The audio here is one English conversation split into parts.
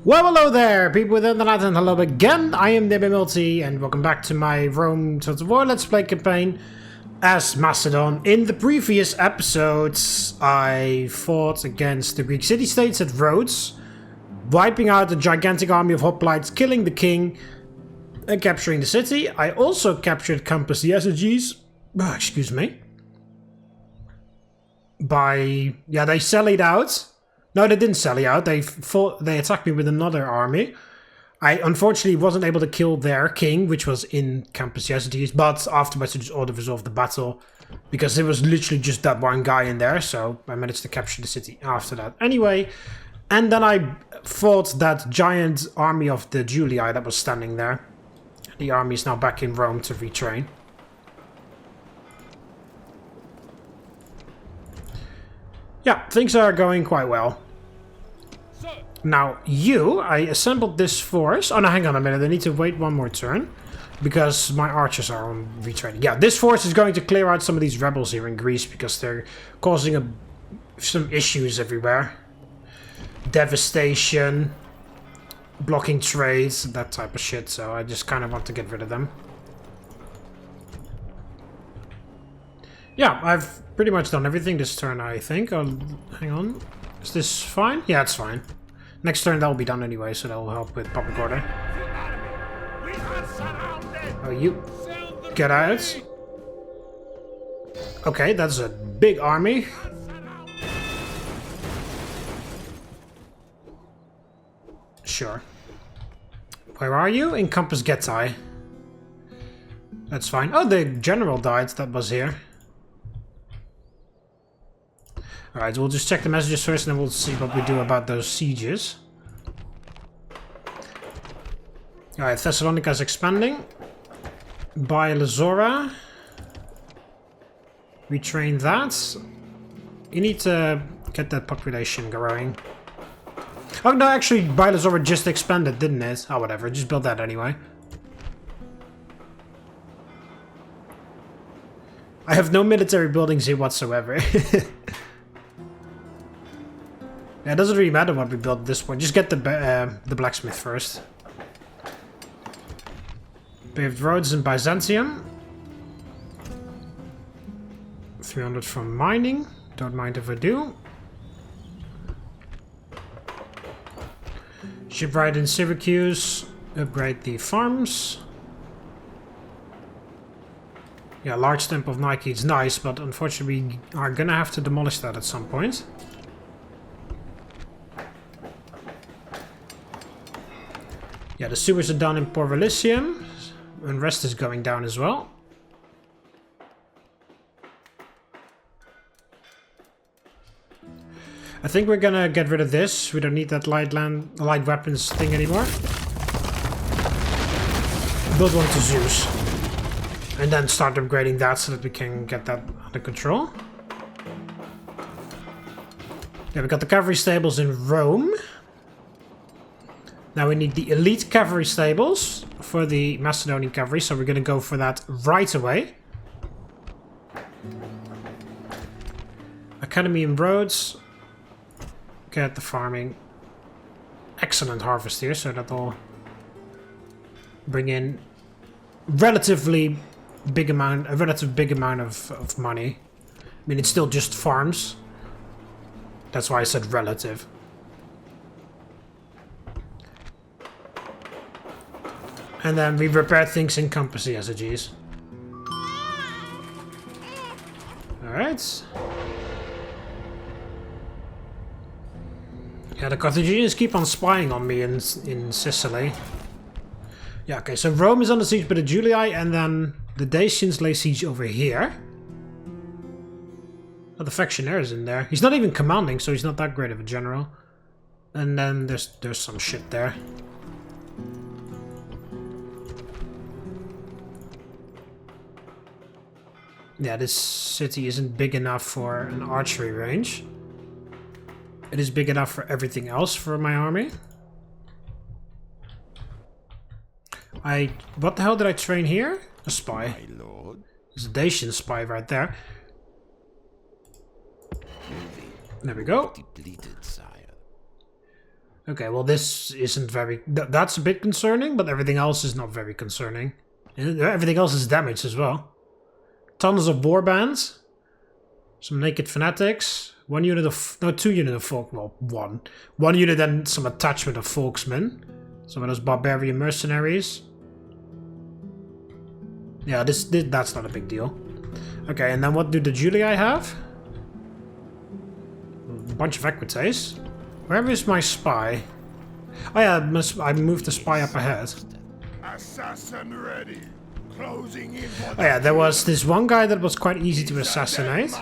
Well, hello there, people within the internet, and hello again. I am TheMBmulti, and welcome back to my Rome Total War Let's Play campaign as Macedon. In the previous episodes, I fought against the Greek city-states at Rhodes, wiping out a gigantic army of hoplites, killing the king, and capturing the city. I also captured Campus the Exeges, excuse me, they sallied out. No, they didn't sally out. They attacked me with another army. I unfortunately wasn't able to kill their king, which was in Campus Yezides, but afterwards I just auto-resolved the battle because there was literally just that one guy in there, so I managed to capture the city after that. Anyway, and then I fought that giant army of the Julii that was standing there. The army is now back in Rome to retrain. Yeah, things are going quite well. Now, I assembled this force. Oh, no, hang on a minute. I need to wait one more turn because my archers are on retraining. Yeah, this force is going to clear out some of these rebels here in Greece because they're causing some issues everywhere. Devastation, blocking trades, that type of shit. So I just kind of want to get rid of them. Yeah, I've pretty much done everything this turn, I think. Oh, hang on. Is this fine? Yeah, it's fine. Next turn that'll be done anyway, so that'll help with public order. Oh, you get out. Okay, that's a big army. Sure. Where are you? In Campus Getae. That's fine. Oh, the general died that was here. Alright, we'll just check the messages first and then we'll see what we do about those sieges. Alright, Thessalonica is expanding. By Lazora. Retrain that. You need to get that population growing. Oh no, actually, by Lazora just expanded, didn't it? Oh, whatever, just build that anyway. I have no military buildings here whatsoever. Yeah, it doesn't really matter what we build at this point. Just get the blacksmith first. Paved roads in Byzantium. 300 from mining. Don't mind if I do. Shipwright in Syracuse. Upgrade the farms. Yeah, large temple of Nike is nice, but unfortunately we are gonna have to demolish that at some point. Yeah, the sewers are down in Porvalisium, and rest is going down as well. I think we're gonna get rid of this. We don't need that light weapons thing anymore. Build one to Zeus. And then start upgrading that so that we can get that under control. Yeah, we got the cavalry stables in Rome. Now we need the elite cavalry stables for the Macedonian cavalry, so we're going to go for that right away. Academy in Rhodes. Get the farming. Excellent harvest here, so that'll bring in a relative big amount of money. I mean, it's still just farms. That's why I said relative. And then we repair things in Campus Yezides. Alright. Yeah, the Carthaginians keep on spying on me in Sicily. Yeah, okay, so Rome is under siege by the Julii, and then the Dacians lay siege over here. Oh, the Factionaire is in there. He's not even commanding, so he's not that great of a general. And then there's some shit there. Yeah, this city isn't big enough for an archery range. It is big enough for everything else for my army. What the hell did I train here? A spy. There's a Dacian spy right there. There we go. Okay, well this isn't very... That's a bit concerning, but everything else is not very concerning. Everything else is damaged as well. Tons of warbands. Some naked fanatics. 1 unit of... No, 2 unit of folk... Well, 1. 1 unit and some attachment of folksmen. Some of those barbarian mercenaries. Yeah, that's not a big deal. Okay, and then what do the Julii have? A bunch of equites. Where is my spy? Oh yeah, I moved the spy up ahead. Assassin ready. Closing in. Oh yeah, there was this one guy that was quite easy to assassinate.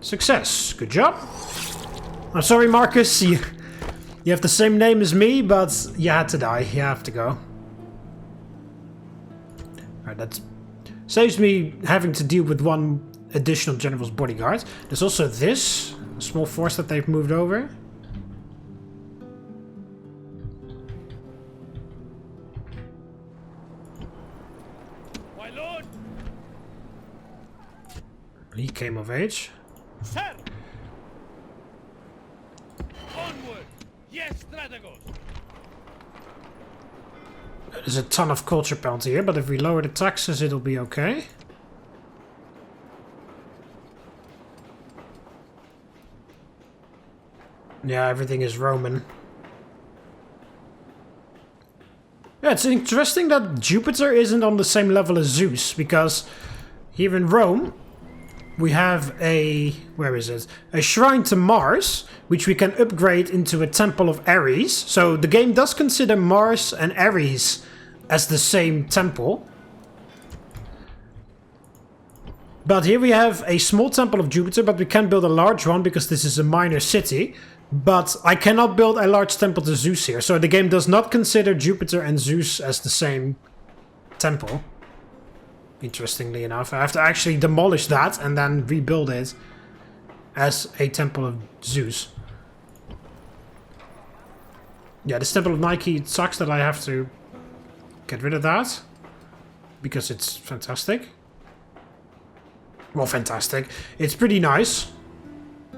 Success. Good job. I'm sorry, Marcus. You have the same name as me, but you had to die. You have to go. Alright, that saves me having to deal with one additional general's bodyguard. There's also this small force that they've moved over. My lord. He came of age. Sir. Onward. Yes, Strategos. There's a ton of culture penalty here, but if we lower the taxes, it'll be okay. Yeah, everything is Roman. Yeah, it's interesting that Jupiter isn't on the same level as Zeus, because here in Rome, we have a... where is it? A shrine to Mars, which we can upgrade into a temple of Ares. So the game does consider Mars and Ares as the same temple. But here we have a small temple of Jupiter, but we can build a large one because this is a minor city. But I cannot build a large temple to Zeus here. So the game does not consider Jupiter and Zeus as the same temple. Interestingly enough, I have to actually demolish that and then rebuild it as a temple of Zeus. Yeah, this temple of Nike, it sucks that I have to get rid of that. Because it's fantastic. Well, fantastic. It's pretty nice.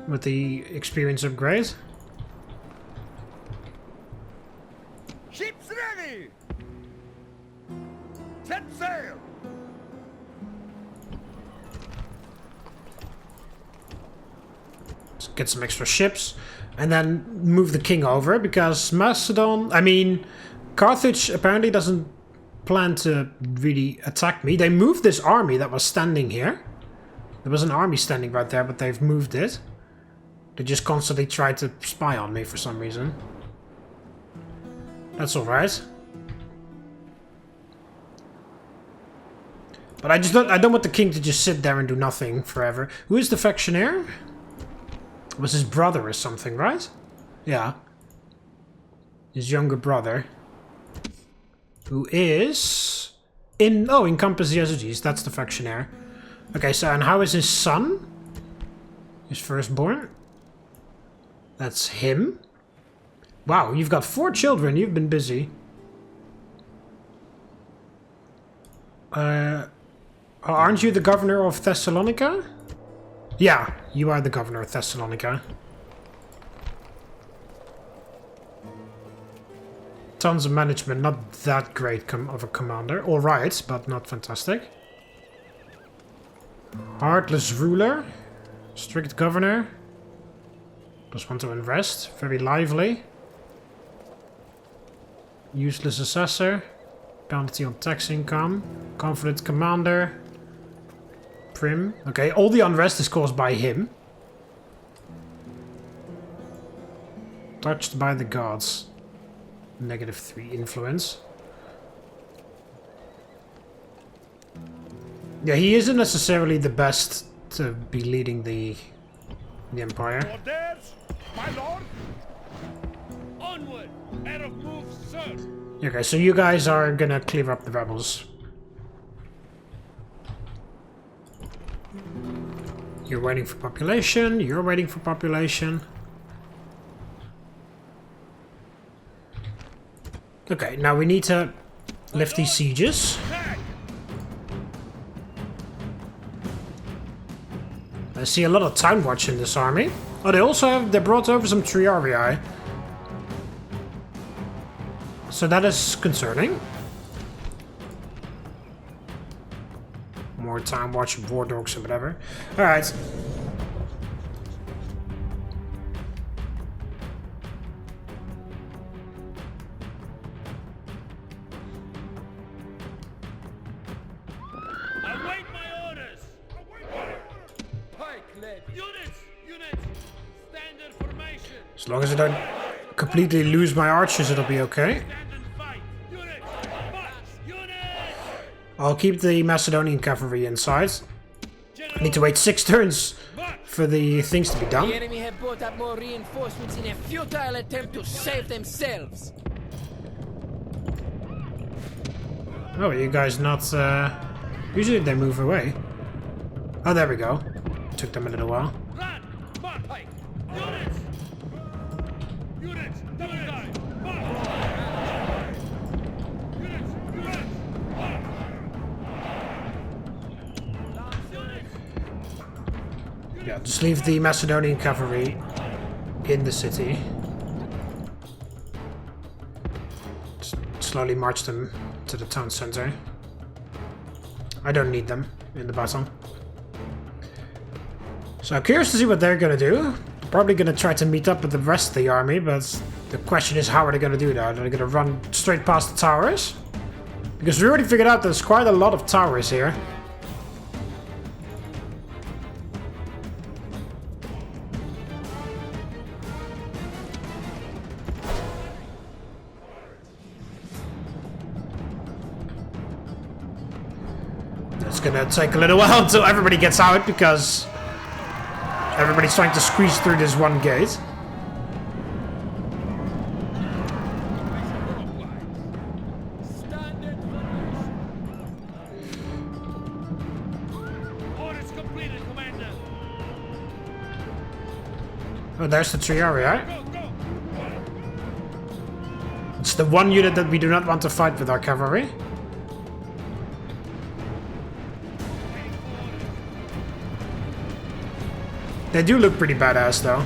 With the experience upgrade. Ships ready. Set sail. Let's get some extra ships. And then move the king over. Because Macedon... I mean, Carthage apparently doesn't plan to really attack me. They moved this army that was standing here. There was an army standing right there, but they've moved it. They just constantly try to spy on me for some reason. That's alright. But I don't want the king to just sit there and do nothing forever. Who is the factionaire? It was his brother or something, right? Yeah. His younger brother. Who is... in Campus Yezudes, that's the factionaire. Okay, so and how is his son? His firstborn? That's him. Wow, you've got 4 children. You've been busy. Aren't you the governor of Thessalonica? Yeah, you are the governor of Thessalonica. Tons of management. Not that great of a commander. Alright, but not fantastic. Heartless ruler. Strict governor. Just want to invest. Very lively. Useless assessor. Penalty on tax income. Confident commander. Prim. Okay, all the unrest is caused by him. Touched by the gods. -3 influence. Yeah, he isn't necessarily the best to be leading the empire. Orders, my lord. Onward. Air of move, sir. Okay, so you guys are gonna clear up the rebels. You're waiting for population. You're waiting for population. Okay, now we need to lift these sieges. I see a lot of time watch in this army. Oh, they brought over some Triarii. So that is concerning. More time watching war dogs or whatever. Alright. Await my orders! Pike led. Units! Standard formation! As long as I don't completely lose my archers, it'll be okay. Stand and fight! Units! March! Units! I'll keep the Macedonian cavalry inside. I need to wait 6 turns for the things to be done. The enemy have brought up more reinforcements in a futile attempt to save themselves. Oh, you guys not... Usually they move away. Oh, there we go. Took them a little while. Run! March! Pike! Units! Units! Double time! March! Units! Units! March! Units! Yeah, just leave the Macedonian cavalry in the city. Just slowly march them to the town center. I don't need them in the battle. So I'm curious to see what they're gonna do. They're probably gonna try to meet up with the rest of the army, but the question is, how are they gonna do that? Are they gonna run straight past the towers? Because we already figured out there's quite a lot of towers here. It's gonna take a little while until everybody gets out, because everybody's trying to squeeze through this one gate. Orders completed, Commander! Oh, there's the Triarii. Go, go! It's the one unit that we do not want to fight with our cavalry. They do look pretty badass, though.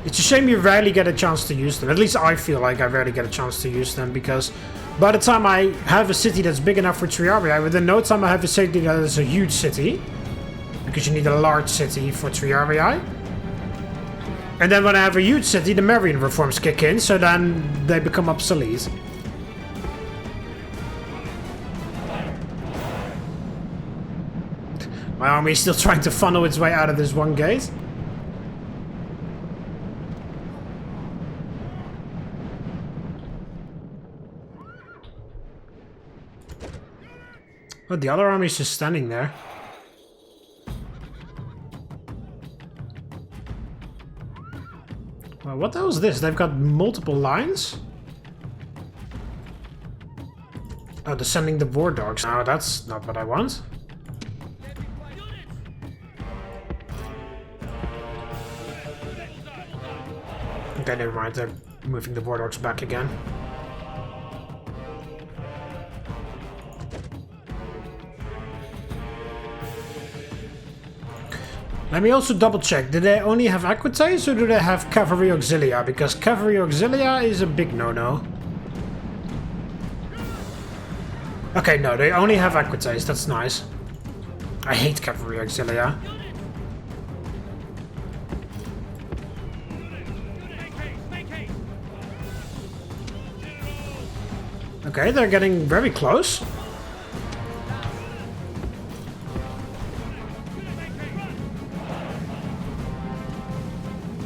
It's a shame you rarely get a chance to use them. At least I feel like I rarely get a chance to use them, because by the time I have a city that's big enough for Triarii, within no time I have a city that is a huge city. Because you need a large city for Triarii. And then when I have a huge city, the Marian reforms kick in, so then they become obsolete. My army is still trying to funnel its way out of this one gate. Oh, the other army is just standing there. Well, what the hell is this? They've got multiple lines? Oh, they're sending the war dogs. No, that's not what I want. Okay, never mind. They're moving the war dogs back again. Let me also double check. Do they only have equites or do they have cavalry auxilia? Because cavalry auxilia is a big no-no. Okay, no, they only have equites. That's nice. I hate cavalry auxilia. Okay, they're getting very close.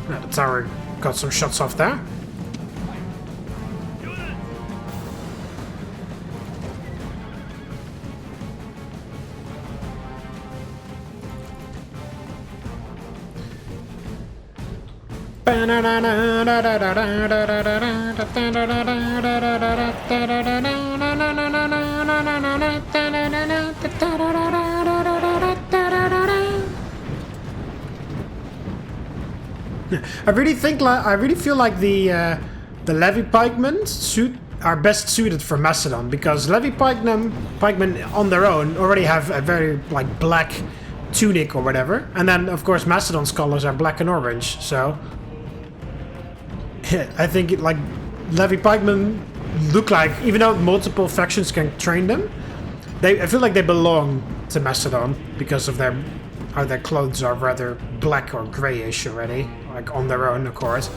Yeah, the tower got some shots off there. I really feel like the levy pikemen are best suited for Macedon, because levy pikemen on their own already have a very black tunic or whatever. And then, of course, Macedon's colors are black and orange. So I think like Levy pikemen look like, even though multiple factions can train them, I feel like they belong to Macedon because of how their clothes are rather black or grayish already, like on their own, of course.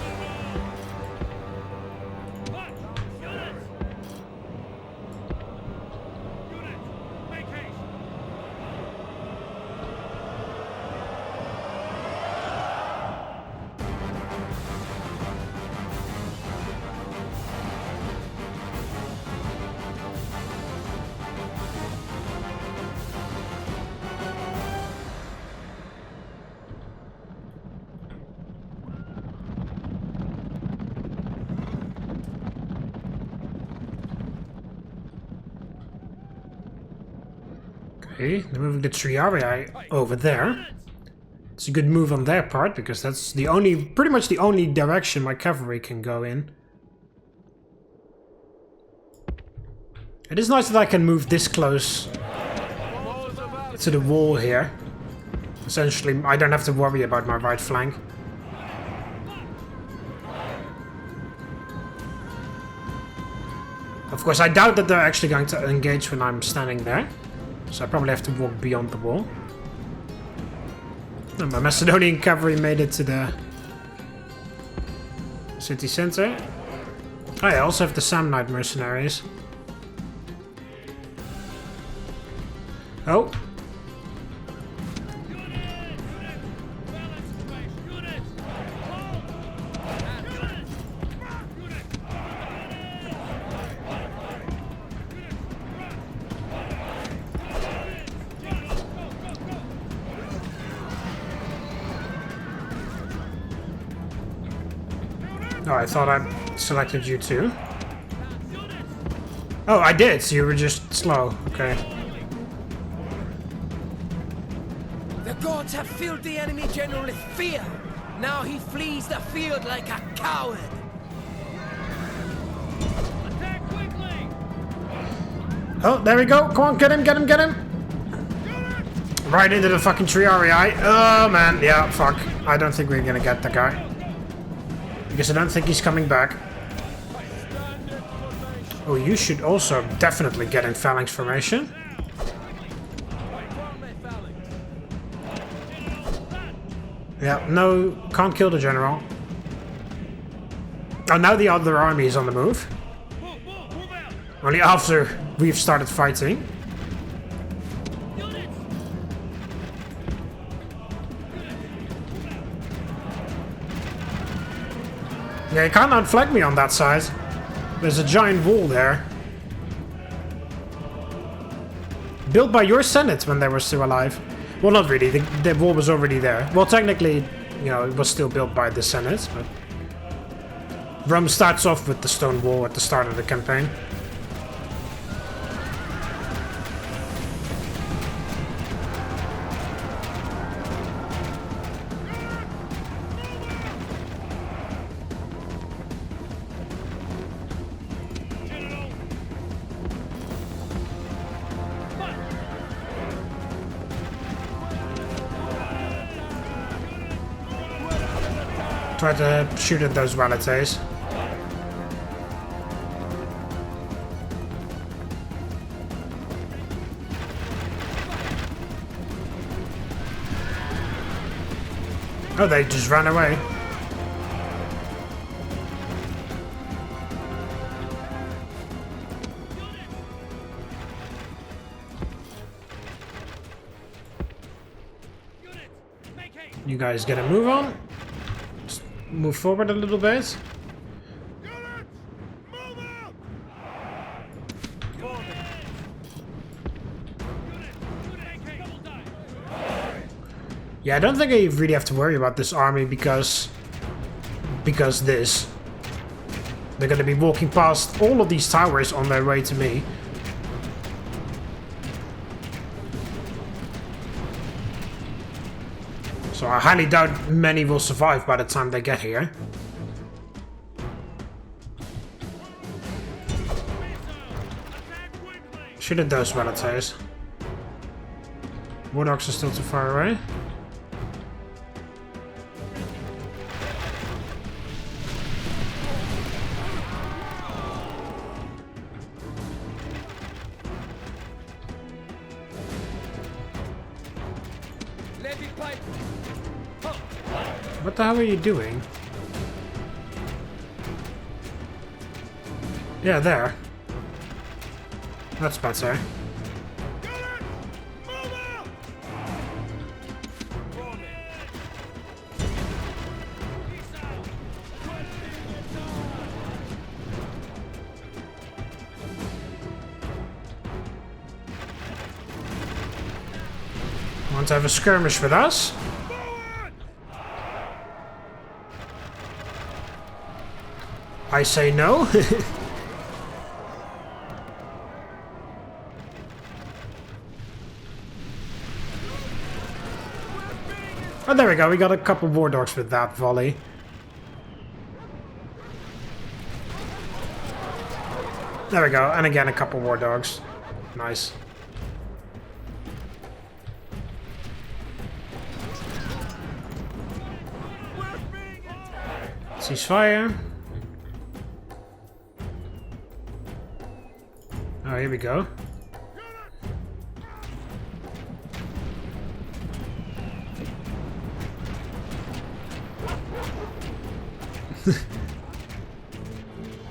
Okay, they're moving the Triarii over there. It's a good move on their part, because that's the only, pretty much the only direction my cavalry can go in. It is nice that I can move this close to the wall here. Essentially, I don't have to worry about my right flank. Of course, I doubt that they're actually going to engage when I'm standing there. So I probably have to walk beyond the wall. And my Macedonian cavalry made it to the city center. Oh, I also have the Samnite mercenaries. Oh. Oh, I thought I selected you too. Oh, I did, so you were just slow. Okay. The gods have filled the enemy general with fear. Now he flees the field like a coward. Attack quickly! Oh, there we go. Come on, get him, get him, get him. Right into the fucking Triarii. Oh, man. Yeah, fuck. I don't think we're gonna get the guy. Because I don't think he's coming back. Oh, you should also definitely get in phalanx formation. Yeah, no, can't kill the general. Oh, now the other army is on the move. Only after we've started fighting. Yeah, you can't outflank me on that side. There's a giant wall there. Built by your Senate when they were still alive. Well, not really. The wall was already there. Well, technically, you know, it was still built by the Senate, but Rome starts off with the stone wall at the start of the campaign. Try to shoot at those relatives. Oh, they just ran away. You guys get a move on. Move forward a little bit. Yeah, I don't think I really have to worry about this army because this. They're gonna be walking past all of these towers on their way to me. So I highly doubt many will survive by the time they get here. Shoot at those relatives. War dogs are still too far away. What the hell are you doing? Yeah, there. That's better. Want to have a skirmish with us? I say no. Oh, there we go. We got a couple war dogs with that volley. There we go. And again, a couple war dogs. Nice. Ceasefire. Oh, here we go.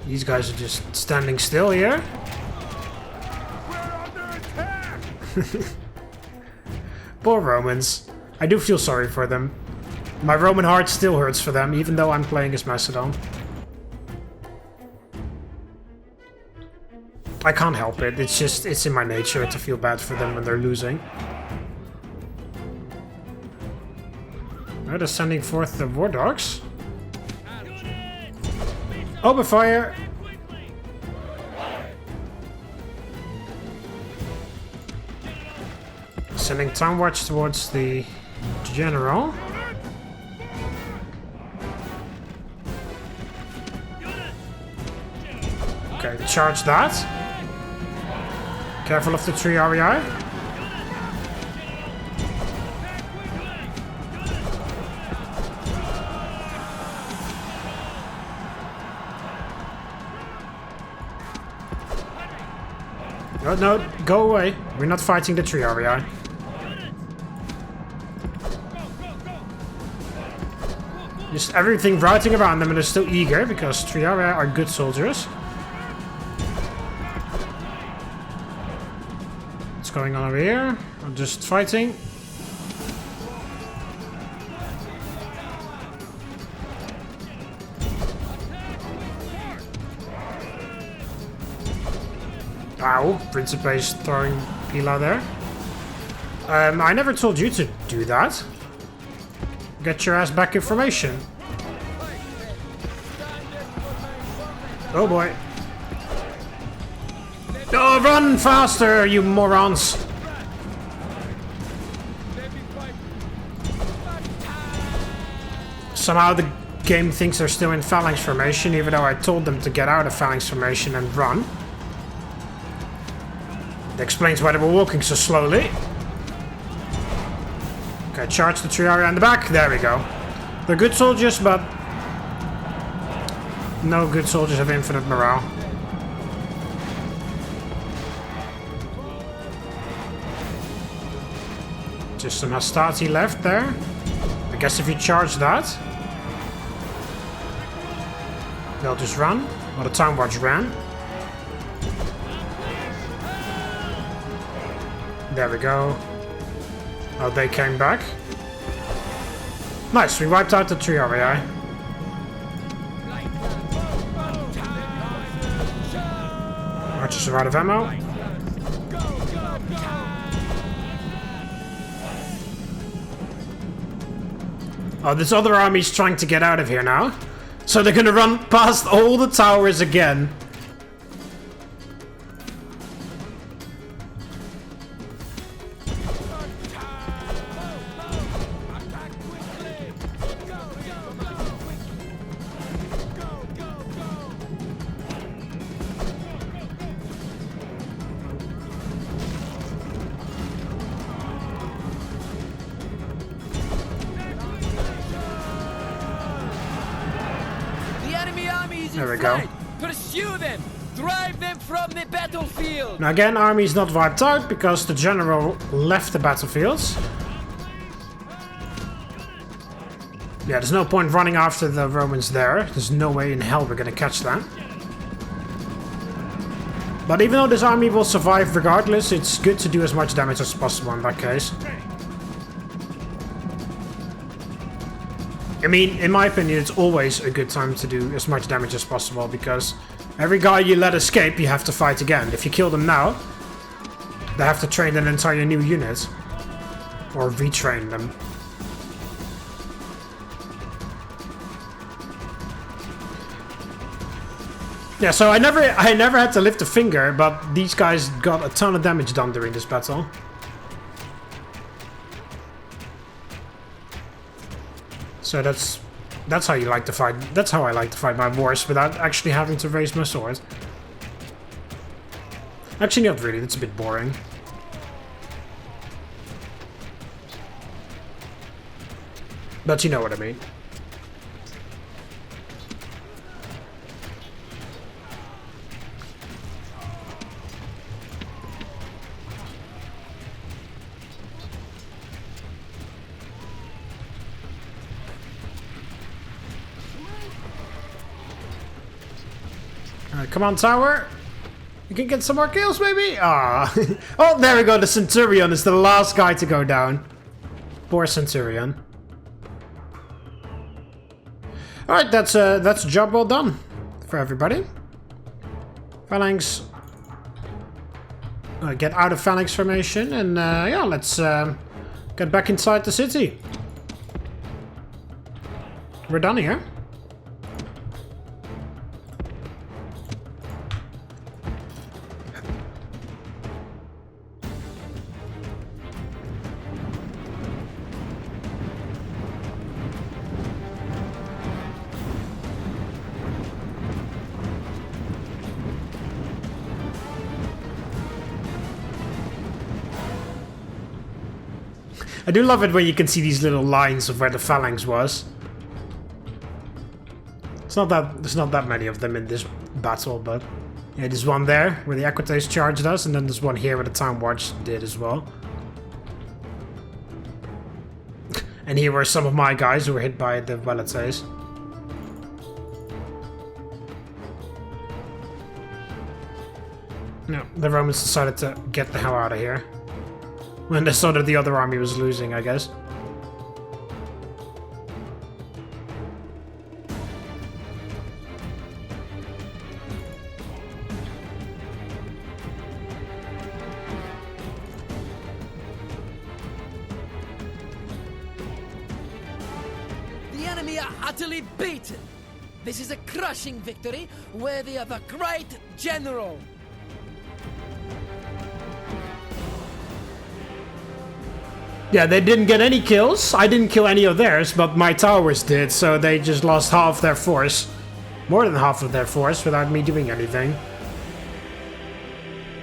These guys are just standing still here. We're under attack! Poor Romans. I do feel sorry for them. My Roman heart still hurts for them, even though I'm playing as Macedon. I can't help it. It's just, it's in my nature to feel bad for them when they're losing. Oh, they're sending forth the war dogs. Open fire! Sending town watch towards the general. Okay, charge that. Careful of the tree REI. No, no, go away. We're not fighting the tree REI. Just everything routing around them and they're still eager because tree REI are good soldiers. What's going on over here? I'm just fighting. Ow, Principe is throwing Pila there. I never told you to do that. Get your ass back in formation. Oh boy. Oh, run faster, you morons! Somehow the game thinks they're still in phalanx formation, even though I told them to get out of phalanx formation and run. That explains why they were walking so slowly. Okay, charge the tree area in the back. There we go. They're good soldiers, but no good soldiers have infinite morale. Just some hastati left there. I guess if you charge that, they'll just run. Well, the town watch ran. There we go. Oh, they came back. Nice, we wiped out the tree REI. Archers are out of ammo. Oh, this other army's trying to get out of here now. So they're gonna run past all the towers again. There we go. flight. Pursue them. Drive them from the battlefield. Now again, army's not wiped out because the general left the battlefields. Yeah, there's no point running after the Romans there. There's no way in hell we're gonna catch that. But even though this army will survive regardless, it's good to do as much damage as possible in that case. I mean, in my opinion, it's always a good time to do as much damage as possible, because every guy you let escape, you have to fight again. If you kill them now, they have to train an entire new unit. Or retrain them. Yeah, so I never had to lift a finger, but these guys got a ton of damage done during this battle. So that's how you like to fight. That's how I like to fight my wars without actually having to raise my sword. Actually, not really. That's a bit boring. But you know what I mean. Come on, tower. You can get some more kills, maybe? Ah. Oh, there we go. The Centurion is the last guy to go down. Poor Centurion. Alright, that's a job well done for everybody. Phalanx. Get out of phalanx formation and yeah, let's get back inside the city. We're done here. I do love it when you can see these little lines of where the phalanx was. There's not that many of them in this battle, but yeah, there's one there where the Equites charged us, and then there's one here where the Town Watch did as well. And here were some of my guys who were hit by the Velites. No, the Romans decided to get the hell out of here. When they saw that the other army was losing, I guess. The enemy are utterly beaten. This is a crushing victory worthy of a great general. Yeah, they didn't get any kills. I didn't kill any of theirs, but my towers did, so they just lost half their force. More than half of their force without me doing anything.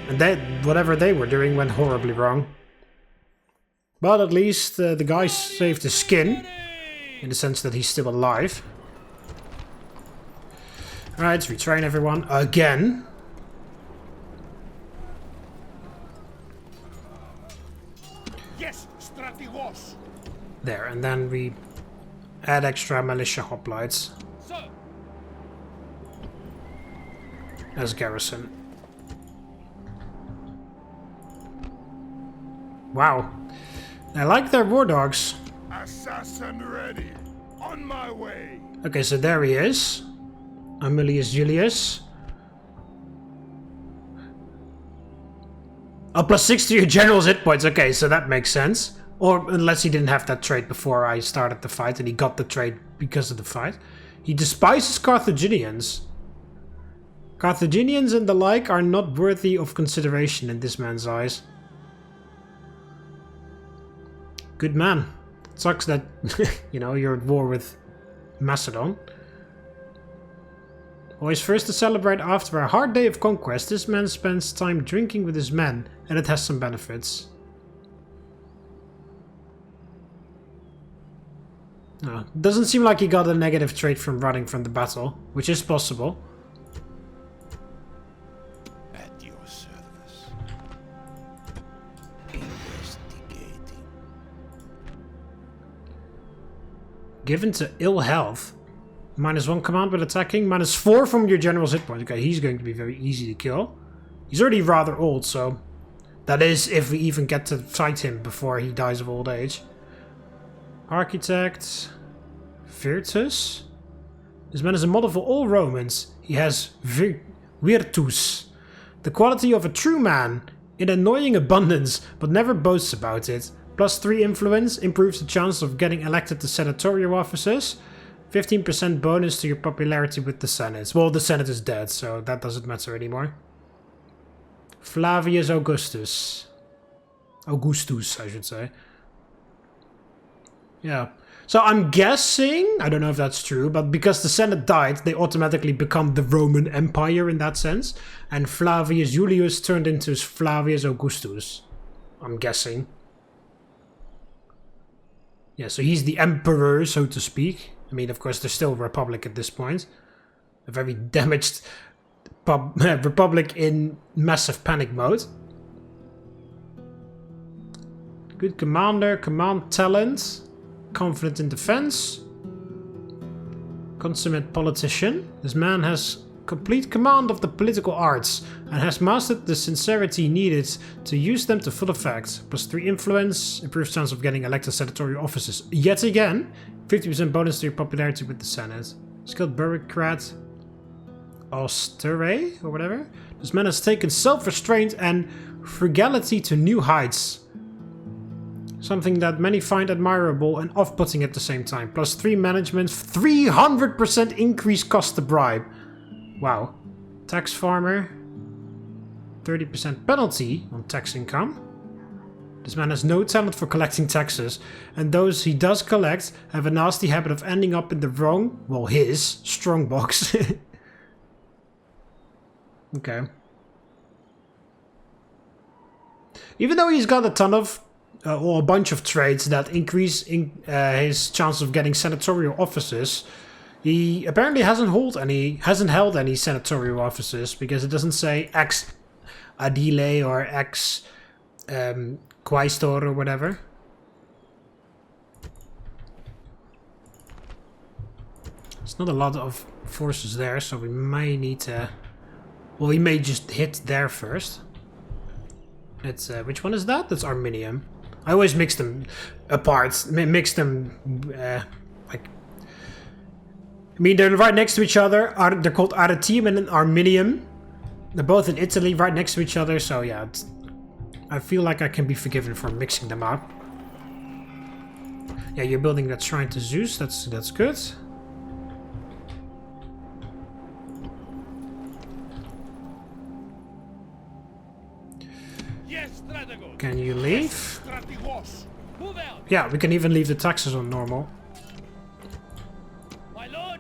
And whatever they were doing went horribly wrong. But at least the guy saved his skin, in the sense that he's still alive. Alright, let's retrain everyone again. There, and then we add extra militia hoplites as garrison. Wow, I like their war dogs. Assassin ready. On my way. Okay, so there he is. Aemilius Julius. Oh, +6 to your general's hit points. Okay, so that makes sense. Or unless he didn't have that trait before I started the fight and he got the trait because of the fight. He despises Carthaginians. Carthaginians and the like are not worthy of consideration in this man's eyes. Good man. It sucks that, you know, you're at war with Macedon. Always first to celebrate after a hard day of conquest, this man spends time drinking with his men, and it has some benefits. No, doesn't seem like he got a negative trait from running from the battle, which is possible. At your service. Investigating. Given to ill health. -1 command when attacking. -4 from your general's hit point. Okay, he's going to be very easy to kill. He's already rather old, so... That is if we even get to fight him before he dies of old age. Architect. Virtus. This man is a model for all Romans. He has virtus. The quality of a true man. In annoying abundance, but never boasts about it. +3 influence. Improves the chance of getting elected to senatorial offices. 15% bonus to your popularity with the Senate. Well, the Senate is dead, so that doesn't matter anymore. Flavius Augustus. Augustus, I should say. Yeah. So I'm guessing, I don't know if that's true, but because the Senate died, they automatically become the Roman Empire in that sense. And Flavius Julius turned into Flavius Augustus. I'm guessing. Yeah, so he's the emperor, so to speak. I mean, of course, there's still a republic at this point. A very damaged republic in massive panic mode. Good commander, command talent. Confident in defense. Consummate politician. This man has complete command of the political arts and has mastered the sincerity needed to use them to full effect. +3 influence, improved chance of getting elected senatorial offices. Yet again, 50% bonus to your popularity with the Senate. Skilled bureaucrat. Austere, or whatever. This man has taken self-restraint and frugality to new heights. Something that many find admirable and off-putting at the same time. +3 management, 300% increased cost to bribe. Wow. Tax farmer. 30% penalty on tax income. This man has no talent for collecting taxes, and those he does collect have a nasty habit of ending up in the wrong, well, his, strongbox. Okay. Even though he's got a ton of, or a bunch of traits that increase his chance of getting senatorial offices, he apparently hasn't held any senatorial offices because it doesn't say ex adile or ex quaestor or whatever. There's not a lot of forces there, so we may need to... Well, we may just hit there first. It's which one is that? That's Arminium. I always mix them apart. Mix them like... I mean, they're right next to each other. They're called Arretium and Arminium. They're both in Italy, right next to each other. So yeah, I feel like I can be forgiven for mixing them up. Yeah, you're building that shrine to Zeus. That's good. Can you leave? Move out! Yeah, we can even leave the taxes on normal. My lord!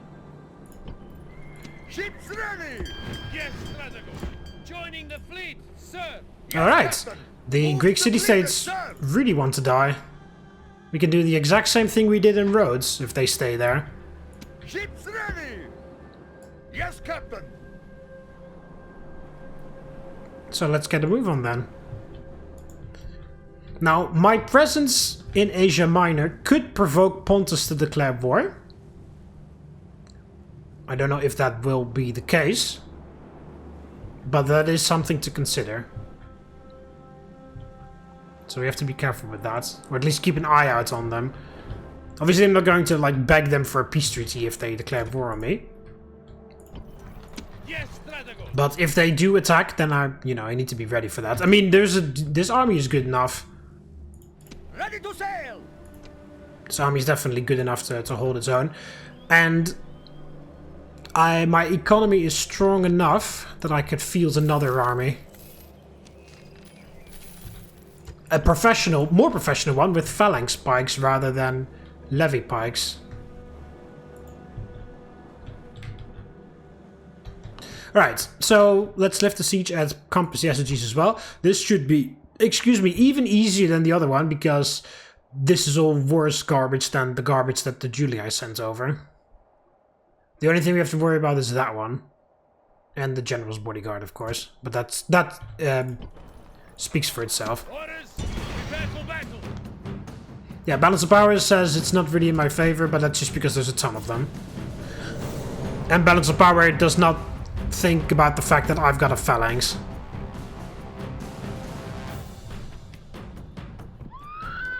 Ships ready! Yes, Stradago! Joining the fleet, sir! Alright. The Greek city-states really want to die. We can do the exact same thing we did in Rhodes, if they stay there. Ships ready! Yes, Captain! So let's get a move on then. Now, my presence in Asia Minor could provoke Pontus to declare war. I don't know if that will be the case, but that is something to consider. So we have to be careful with that, or at least keep an eye out on them. Obviously, I'm not going to like beg them for a peace treaty if they declare war on me. Yes, Stradago! But if they do attack, then I need to be ready for that. I mean, this army is good enough. Ready to sail! This army is definitely good enough to hold its own. And my economy is strong enough that I could field another army. A more professional one with phalanx pikes rather than levy pikes. Alright, so let's lift the siege at Campus Yeseges as well. This should be, excuse me, even easier than the other one because this is all worse garbage than the garbage that the Julii sent over. The only thing we have to worry about is that one. And the general's bodyguard, of course. But that speaks for itself. Orders! Prepare for battle! Yeah, balance of power says it's not really in my favor, but that's just because there's a ton of them. And balance of power does not think about the fact that I've got a phalanx.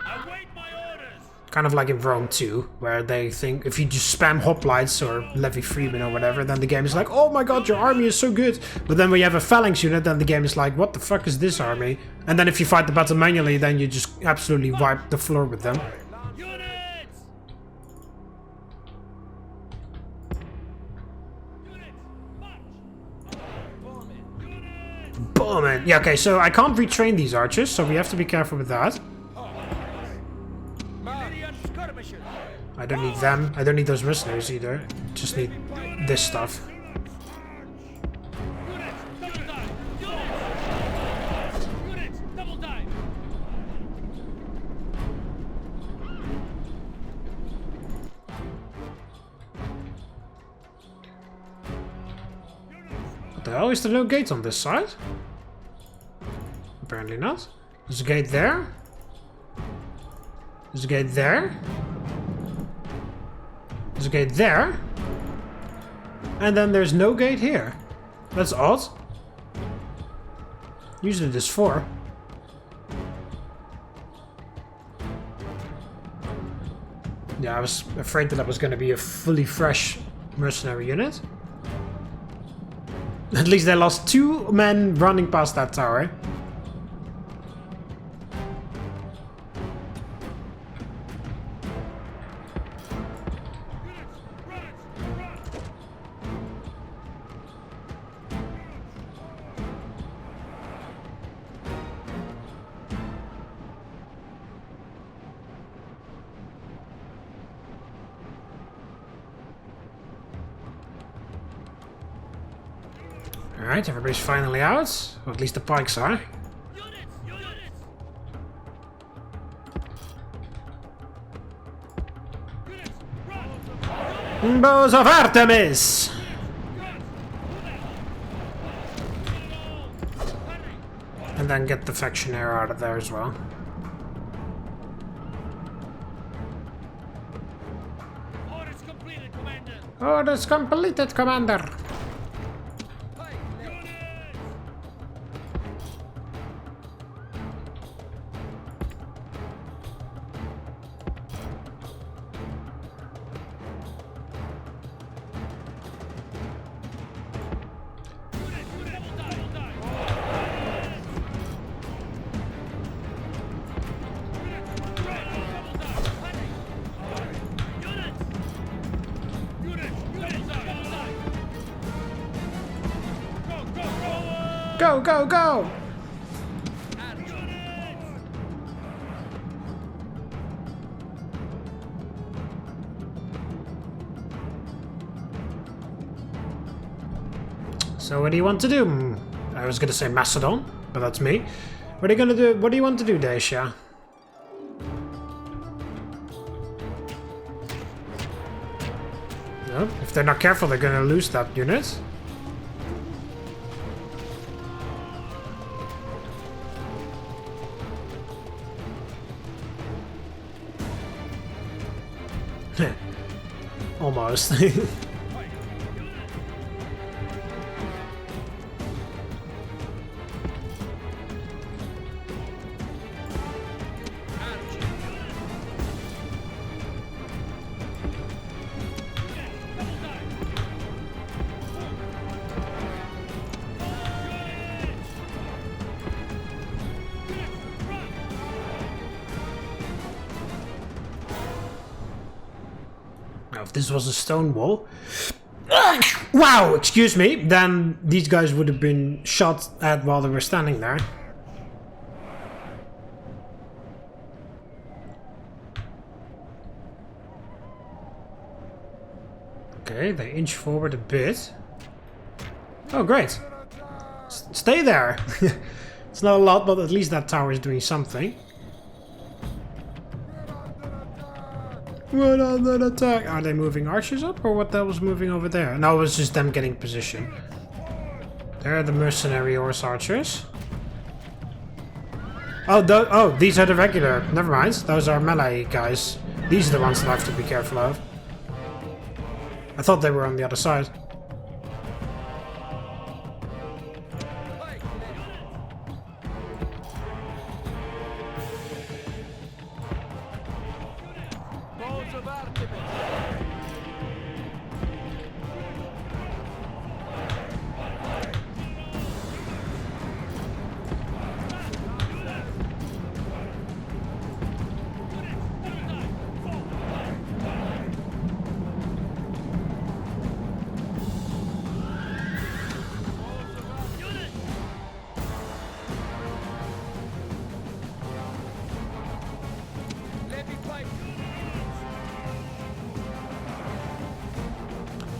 Await my orders! Kind of like in Rome 2, where they think if you just spam hoplites or levy freemen or whatever, then the game is like, oh my god, your army is so good. But then when you have a phalanx unit, then the game is like, what the fuck is this army? And then if you fight the battle manually, then you just absolutely wipe the floor with them. Units! Units! March! Boom! And yeah, okay, so I can't retrain these archers, so we have to be careful with that. I don't need them. I don't need those mercenaries either. Just need this stuff. Units! Double time! Units! Units! Double time! What the hell? Is there no gate on this side? Apparently not. There's a gate there. There's a gate there. There's a gate there. And then there's no gate here. That's odd. Usually there's 4. Yeah, I was afraid that was going to be a fully fresh mercenary unit. At least they lost 2 men running past that tower. Alright, everybody's finally out. Or at least the pikes are. Units! Units! Units! Run! Bows of Artemis! And then get the factionaire out of there as well. Orders completed, Commander! Orders completed, Commander! Go, go, go! So what do you want to do? I was gonna say Macedon, but that's me. What are you gonna do? What do you want to do, Dacia? No, if they're not careful, they're gonna lose that unit. Almost. If this was a stone wall, wow, excuse me, then these guys would have been shot at while they were standing there. Okay, they inch forward a bit. Oh, great. Stay there. It's not a lot, but at least that tower is doing something. What on that attack? Are they moving archers up, or what that was moving over there? No, it was just them getting position. There are the mercenary horse archers. Oh, these are the regular. Never mind. Those are melee guys. These are the ones that I have to be careful of. I thought they were on the other side.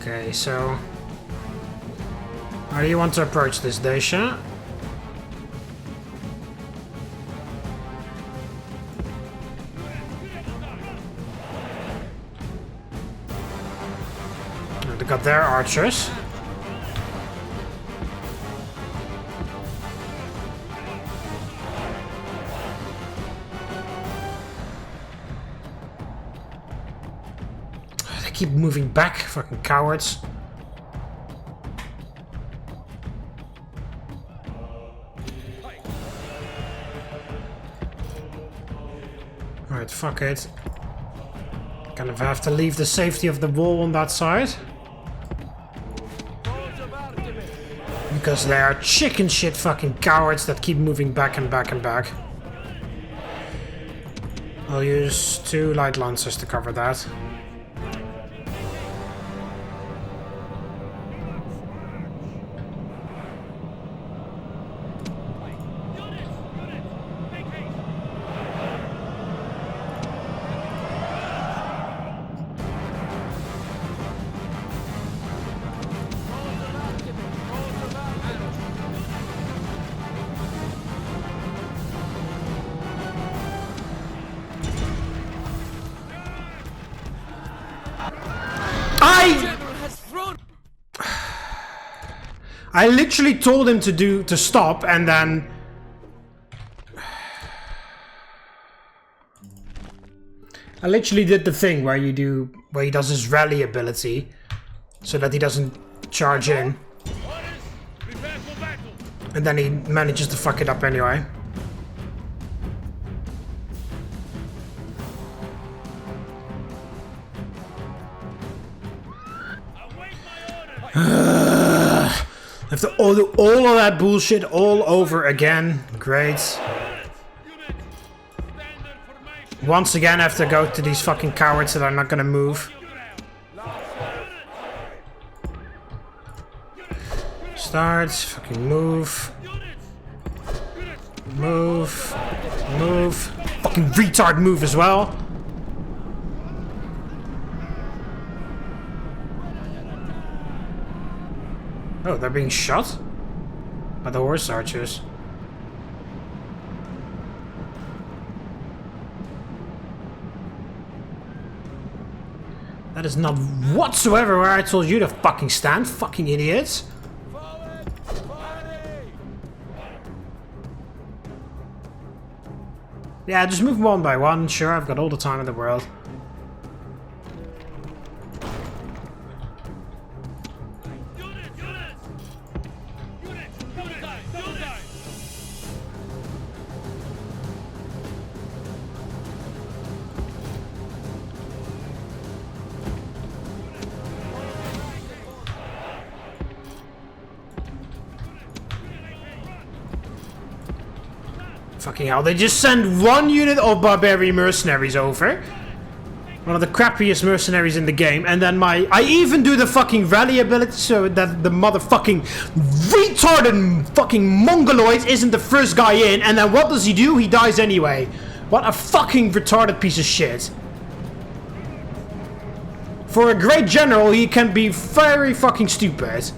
Okay, so how do you want to approach this, Dacia? They got their archers. Keep moving back, fucking cowards. Alright, fuck it. Kind of have to leave the safety of the wall on that side. Because they are chicken shit fucking cowards that keep moving back and back and back. I'll use 2 light lancers to cover that. I literally told him to stop, and then I literally did the thing where he does his rally ability so that he doesn't charge in, and then he manages to fuck it up anyway. After all of that bullshit all over again. Great. Once again I have to go to these fucking cowards that are not gonna move. Start. Fucking move. Move. Move. Fucking retard move as well. Oh, they're being shot? By the horse archers. That is not whatsoever where I told you to fucking stand, fucking idiots. Yeah, just move one by one. Sure, I've got all the time in the world. Fucking hell, they just send 1 unit of barbarian mercenaries over. One of the crappiest mercenaries in the game. And then I even do the fucking rally ability so that the motherfucking retarded fucking mongoloid isn't the first guy in. And then what does he do? He dies anyway. What a fucking retarded piece of shit. For a great general, he can be very fucking stupid.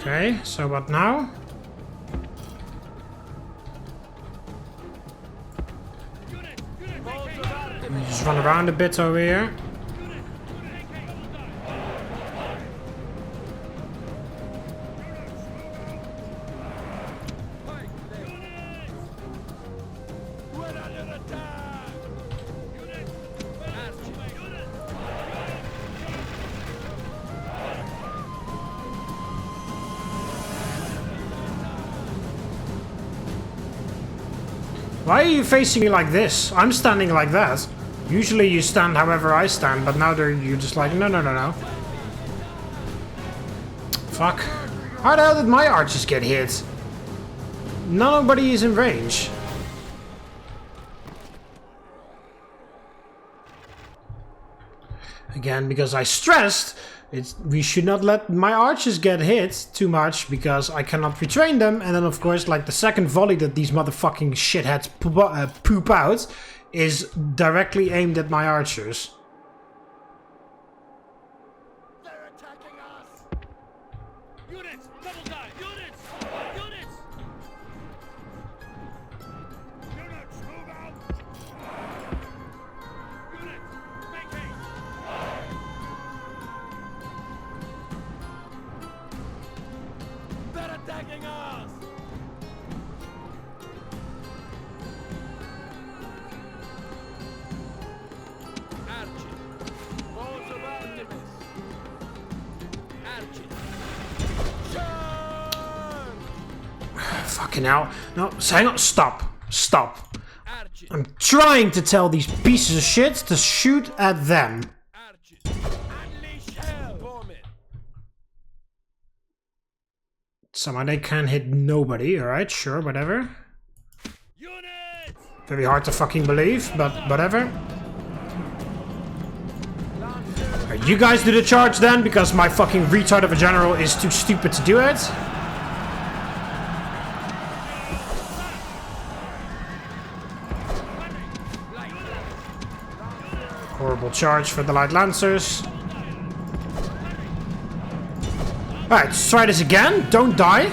Okay, so what now? Let me just run around a bit over here. Why are you facing me like this? I'm standing like that. Usually you stand however I stand, but now you're just like, no, no, no, no. Fuck. How the hell did my archers get hit? Nobody is in range. Again, because I stressed, we should not let my archers get hit too much, because I cannot retrain them, and then of course, like, the second volley that these motherfucking shitheads poop out is directly aimed at my archers. They're attacking us! Units! Double die! Units! Units! Units, move out! Units, make haste! They're attacking us! Fucking hell. No, hang on. Stop. Stop. I'm trying to tell these pieces of shit to shoot at them. Somehow they can hit nobody. Alright, sure, whatever. Very hard to fucking believe, but whatever. Alright, you guys do the charge then, because my fucking retard of a general is too stupid to do it. Horrible charge for the light lancers. Alright, let's try this again. Don't die.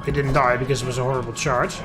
He didn't die because it was a horrible charge.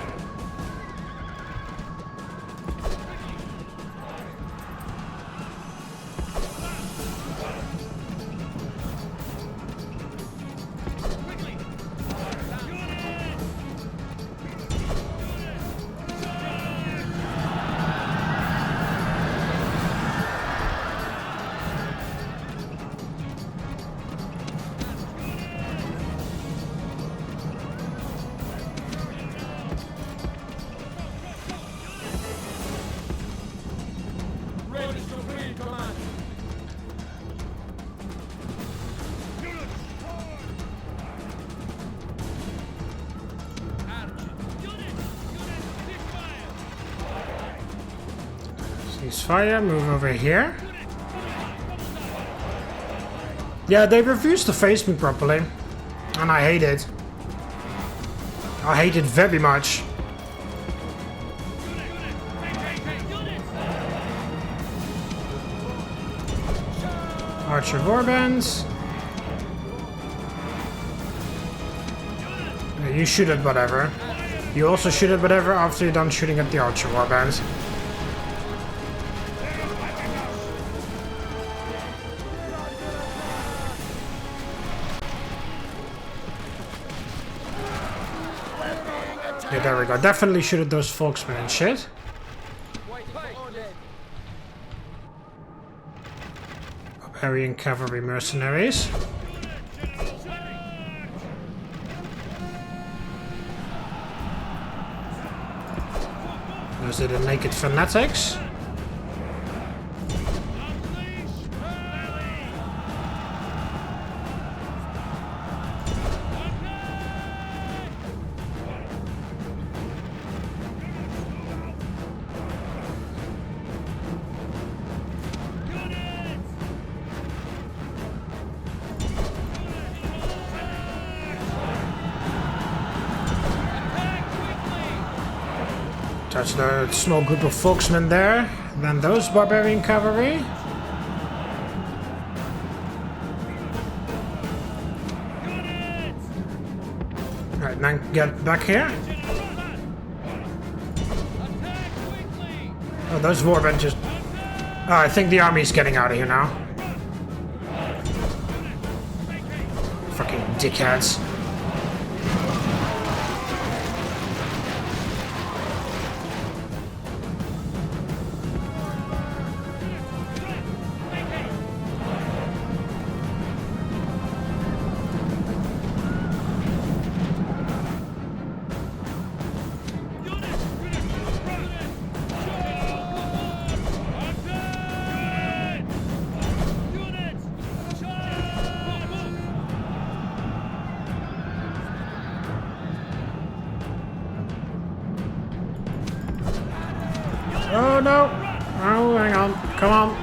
Fire, move over here. Yeah, they refuse to face me properly. And I hate it. I hate it very much. Archer warbands. Yeah, you shoot at whatever. You also shoot at whatever after you're done shooting at the archer warbands. Yeah, there we go. Definitely shoot at those folksmen and shit. Barbarian cavalry mercenaries. Those are the naked fanatics. Touch the small group of folksmen there. Then those barbarian cavalry. get back here. Oh, those warband just... Oh, I think the army is getting out of here now. Fucking dickheads. Oh no! Oh, hang on. Come on.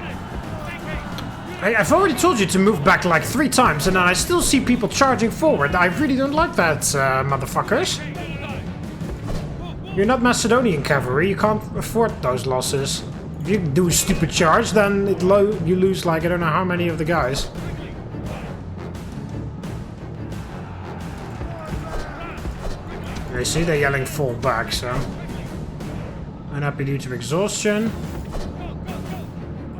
I've already told you to move back like 3 times and I still see people charging forward. I really don't like that, motherfuckers. You're not Macedonian cavalry, you can't afford those losses. If you do a stupid charge, then you lose like I don't know how many of the guys. You see, they're yelling fall back, so... Unhappy due to exhaustion.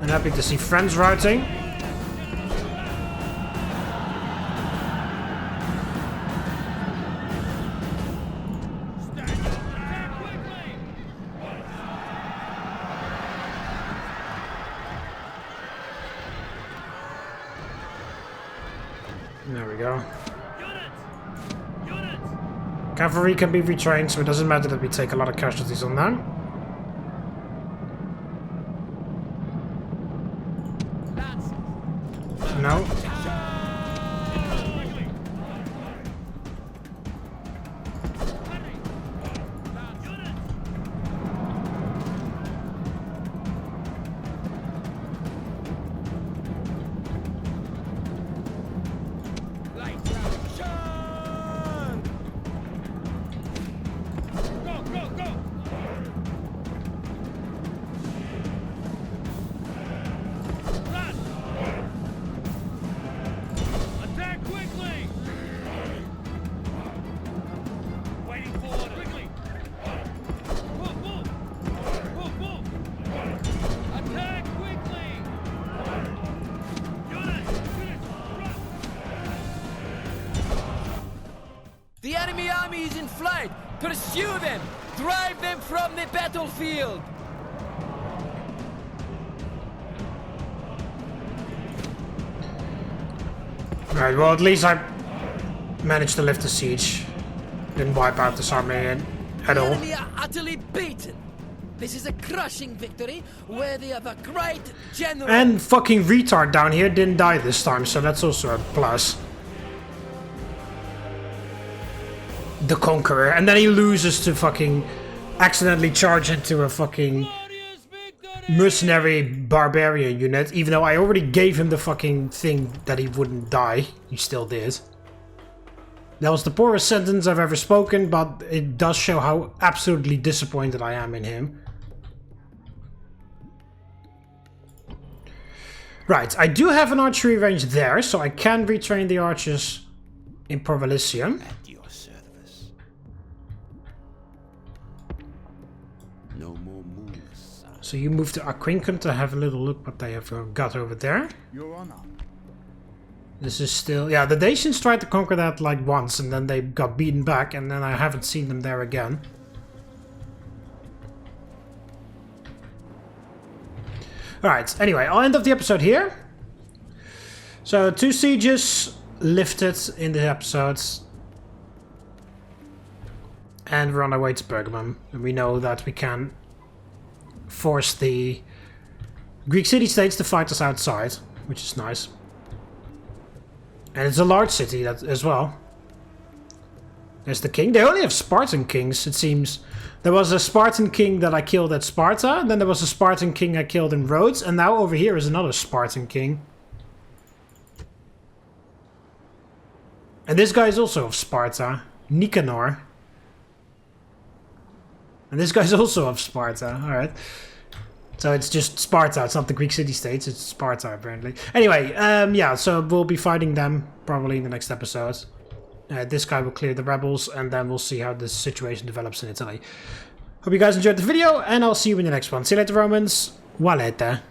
Unhappy to see friends routing. There we go. Cavalry can be retrained, so it doesn't matter that we take a lot of casualties on them. No. The enemy army is in flight! Pursue them! Drive them from the battlefield! Right, well at least I managed to lift the siege. Didn't wipe out this army at all. The enemy are utterly beaten! This is a crushing victory worthy of a great general! And fucking retard down here didn't die this time, so that's also a plus. The Conqueror, and then he loses to fucking accidentally charge into a fucking mercenary barbarian unit, even though I already gave him the fucking thing that he wouldn't die. He still did. That was the poorest sentence I've ever spoken, but it does show how absolutely disappointed I am in him. Right, I do have an archery range there, so I can retrain the archers in Provalicium. So you move to Aquincum to have a little look what they have got over there. Your Honor. This is still... Yeah, the Dacians tried to conquer that like once and then they got beaten back and then I haven't seen them there again. Alright, anyway, I'll end up the episode here. So 2 sieges lifted in the episodes. And we're on our way to Pergamum. And we know that we can force the Greek city-states to fight us outside, which is nice. And it's a large city that as well. There's the king. They only have Spartan kings, it seems. There was a Spartan king that I killed at Sparta, and then there was a Spartan king I killed in Rhodes, and now over here is another Spartan king. And this guy is also of Sparta, Nicanor. And this guy's also of Sparta, alright. So it's just Sparta, it's not the Greek city-states, it's Sparta apparently. Anyway, yeah, so we'll be fighting them probably in the next episode. This guy will clear the rebels, and then we'll see how the situation develops in Italy. Hope you guys enjoyed the video, and I'll see you in the next one. See you later, Romans. Walete.